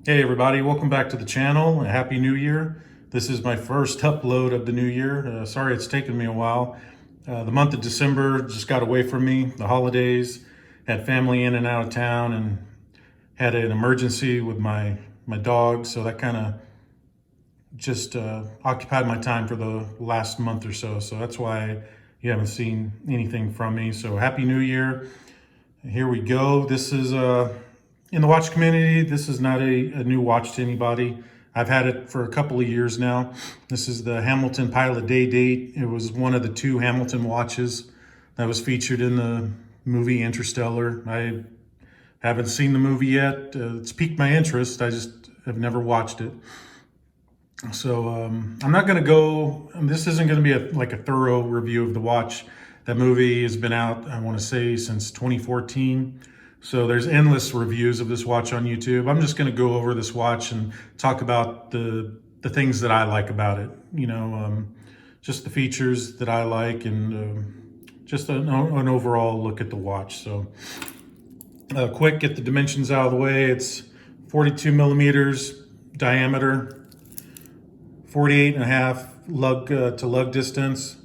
Hey everybody, welcome back to the channel. Happy New Year. This is my first upload of the new year. Sorry it's taken me a while. The month of December just got away from me. The holidays, had family in and out of town, and had an emergency with my dog. So that kind of just occupied my time for the last month or so. So that's why you haven't seen anything from me. So Happy New Year. Here we go. This is in the watch community. This is not a new watch to anybody. I've had it for a couple of years now. This is the Hamilton Pilot Day Date. It was one of the two Hamilton watches that was featured in the movie Interstellar. I haven't seen the movie yet. It's piqued my interest. I just have never watched it. So I'm not going to go. This isn't going to be like a thorough review of the watch. That movie has been out, I want to say, since 2014. So there's endless reviews of this watch on YouTube. I'm just going to go over this watch and talk about the things that I like about it. Just the features that I like, and just an overall look at the watch. So quick, get the dimensions out of the way. It's 42 millimeters diameter, 48 and a half lug to lug distance,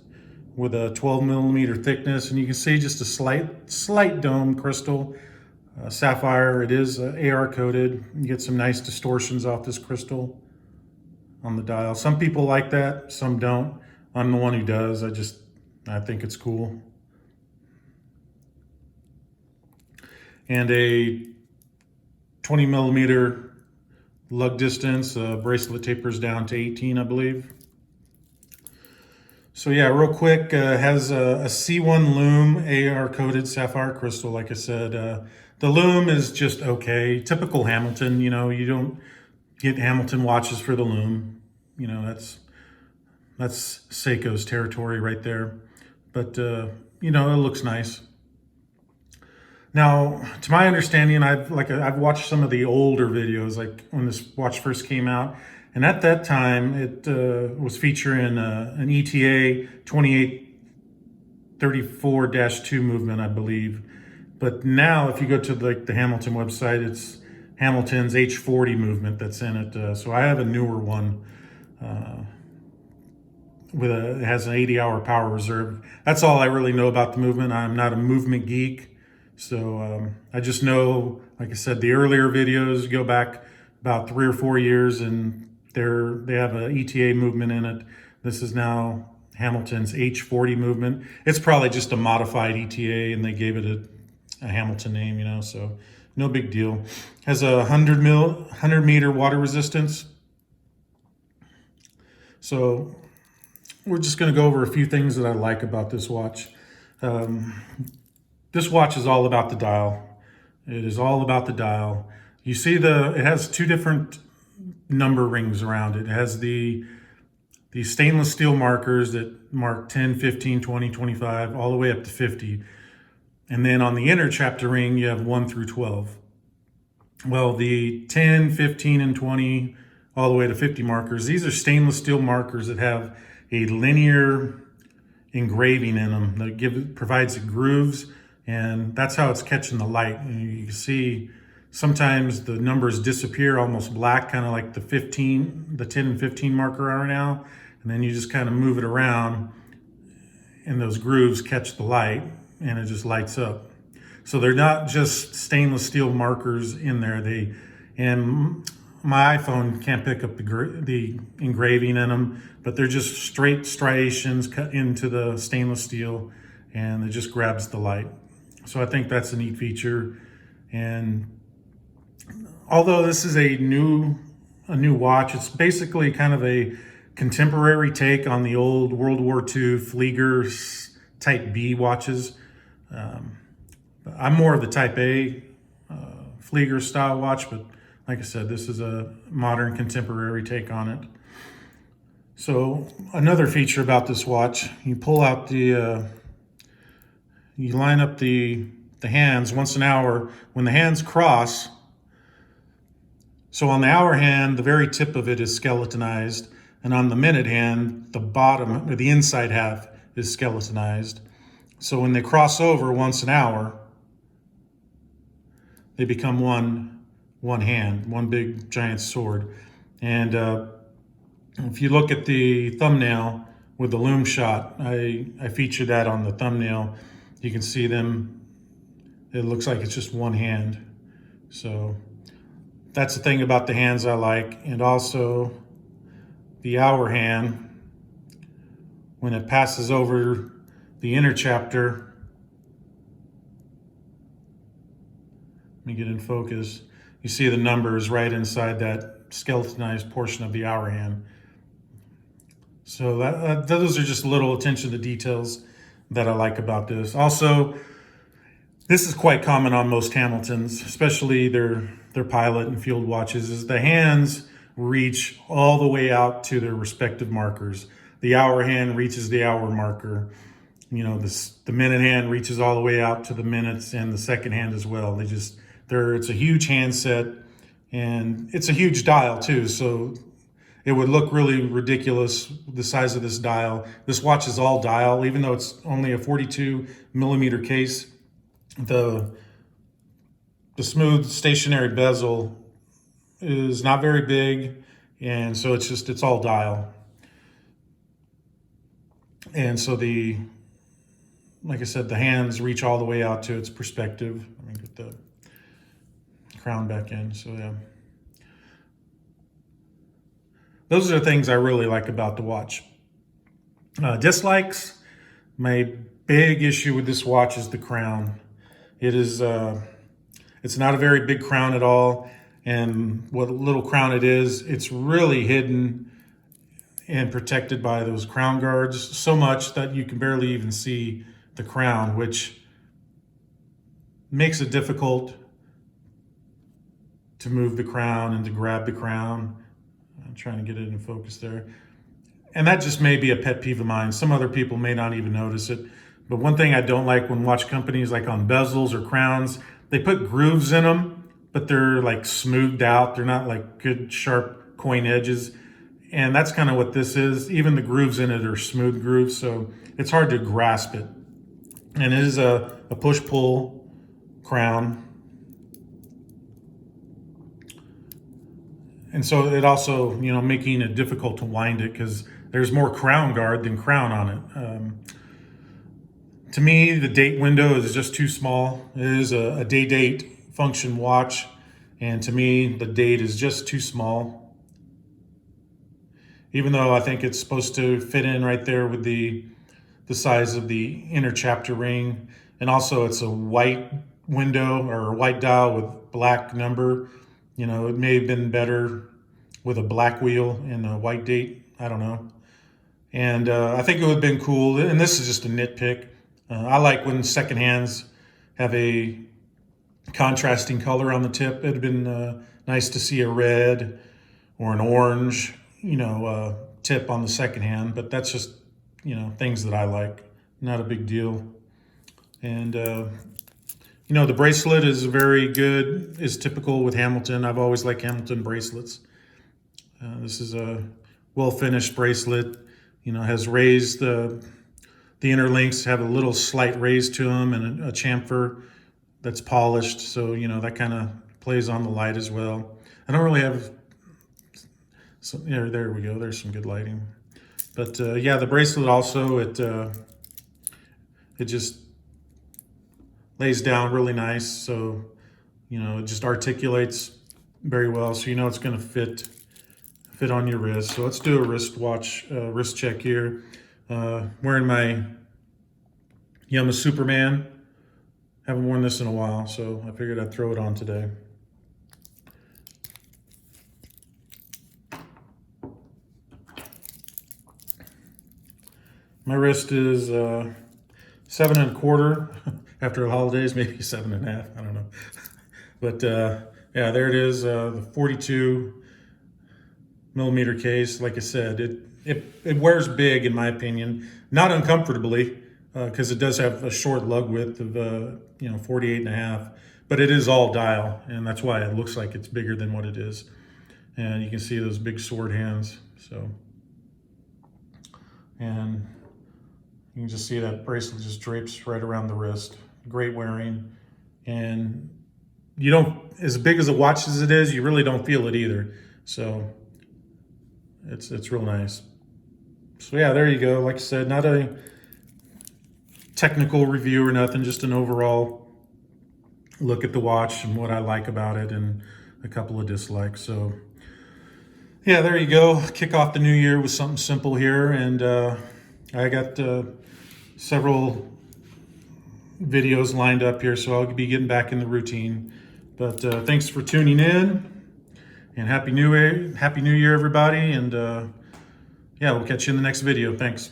with a 12 millimeter thickness, and you can see just a slight dome crystal, sapphire. It is AR coated. You get some nice distortions off this crystal on the dial. Some people like that, some don't. I'm the one who does. I think it's cool. And a 20 millimeter lug distance. Bracelet tapers down to 18, I believe. So yeah, real quick, has a C1 lume AR coated sapphire crystal. Like I said, the lume is just okay. Typical Hamilton. You don't get Hamilton watches for the lume. That's Seiko's territory right there. But it looks nice. Now, to my understanding, I've watched some of the older videos, like when this watch first came out, and at that time it was featuring an ETA 2834-2 movement, I believe. But now, if you go to the Hamilton website, it's Hamilton's H40 movement that's in it. So I have a newer one. It has an 80-hour power reserve. That's all I really know about the movement. I'm not a movement geek. So I just know, like I said, the earlier videos go back about 3 or 4 years, and they have an ETA movement in it. This is now Hamilton's H40 movement. It's probably just a modified ETA, and they gave it a Hamilton name, so no big deal. Has a 100 meter water resistance. So we're just going to go over a few things that I like about this watch. This watch is all about the dial. It is all about the dial. You see it has two different number rings around it. It has the stainless steel markers that mark 10, 15, 20, 25, all the way up to 50. And then on the inner chapter ring, you have 1 through 12. Well, the 10, 15, and 20, all the way to 50 markers, these are stainless steel markers that have a linear engraving in them that provides grooves, and that's how it's catching the light. And you can see sometimes the numbers disappear almost black, kind of like the 10 and 15 marker are now, and then you just kind of move it around and those grooves catch the light and it just lights up. So they're not just stainless steel markers in there. And my iPhone can't pick up the engraving in them, but they're just straight striations cut into the stainless steel, and it just grabs the light. So I think that's a neat feature. And although this is a new watch, it's basically kind of a contemporary take on the old World War II Flieger Type B watches. I'm more of the Type A Flieger style watch, but like I said, this is a modern contemporary take on it. So another feature about this watch, you pull out you line up the hands once an hour. When the hands cross, so on the hour hand, the very tip of it is skeletonized, and on the minute hand, the bottom, or the inside half, is skeletonized. So when they cross over once an hour, they become one one hand, one big giant sword. And if you look at the thumbnail with the loom shot, I featured that on the thumbnail. You can see them. It looks like it's just one hand. So that's the thing about the hands I like. And also the hour hand, when it passes over the inner chapter, let me get in focus, you see the numbers right inside that skeletonized portion of the hour hand. So those are just little attention to details that I like about this. Also, this is quite common on most Hamiltons, especially their pilot and field watches, is the hands reach all the way out to their respective markers. The hour hand reaches the hour marker. You know, the minute hand reaches all the way out to the minutes, and the second hand as well. It's a huge handset, and it's a huge dial too. So it would look really ridiculous, the size of this dial. This watch is all dial, even though it's only a 42 millimeter case. The smooth stationary bezel is not very big, and so it's all dial. And so like I said, the hands reach all the way out to its perspective. Let me get the crown back in. So yeah, those are the things I really like about the watch. Dislikes, my big issue with this watch is the crown. It's not a very big crown at all, and what little crown it is, it's really hidden and protected by those crown guards so much that you can barely even see the crown, which makes it difficult to move the crown and to grab the crown. I'm trying to get it in focus there. And that just may be a pet peeve of mine. Some other people may not even notice it. But one thing I don't like when watch companies, like on bezels or crowns, they put grooves in them, but they're like smoothed out. They're not like good sharp coin edges. And that's kind of what this is. Even the grooves in it are smooth grooves, so it's hard to grasp it. And it is a push-pull crown. And so it also, making it difficult to wind it because there's more crown guard than crown on it. To me, the date window is just too small. It is a day-date function watch, and to me, the date is just too small. Even though I think it's supposed to fit in right there with the size of the inner chapter ring, and also it's a white window or a white dial with black number. It may have been better with a black wheel and a white date. I don't know. And I think it would have been cool. And this is just a nitpick. I like when second hands have a contrasting color on the tip. It'd have been nice to see a red or an orange, tip on the second hand. But that's just, things that I like. Not a big deal. And the bracelet is very good, is typical with Hamilton. I've always liked Hamilton bracelets. This is a well-finished bracelet. Has raised the inner links have a little slight raise to them, and a chamfer that's polished. So, that kind of plays on the light as well. I don't really have, so there we go. There's some good lighting. But yeah, the bracelet also, it just lays down really nice. So, it just articulates very well. So, it's going to fit on your wrist. So let's do a wrist check here. Wearing my Yema Superman. Haven't worn this in a while, so I figured I'd throw it on today. My wrist is 7 1/4 after the holidays, maybe 7 1/2. I don't know. But yeah, there it is, the 42 millimeter case. Like I said, it wears big in my opinion, not uncomfortably, because it does have a short lug width of 48.5, but it is all dial, and that's why it looks like it's bigger than what it is. And you can see those big sword hands. So, and you can just see that bracelet just drapes right around the wrist. Great wearing, and you don't, as big as a watch as it is, you really don't feel it either. So it's real nice. So yeah, there you go. Like I said, not a technical review or nothing, just an overall look at the watch and what I like about it and a couple of dislikes. So yeah, there you go. Kick off the new year with something simple here. And I got several videos lined up here, so I'll be getting back in the routine. But thanks for tuning in, and Happy New Year, everybody. And yeah, we'll catch you in the next video. Thanks.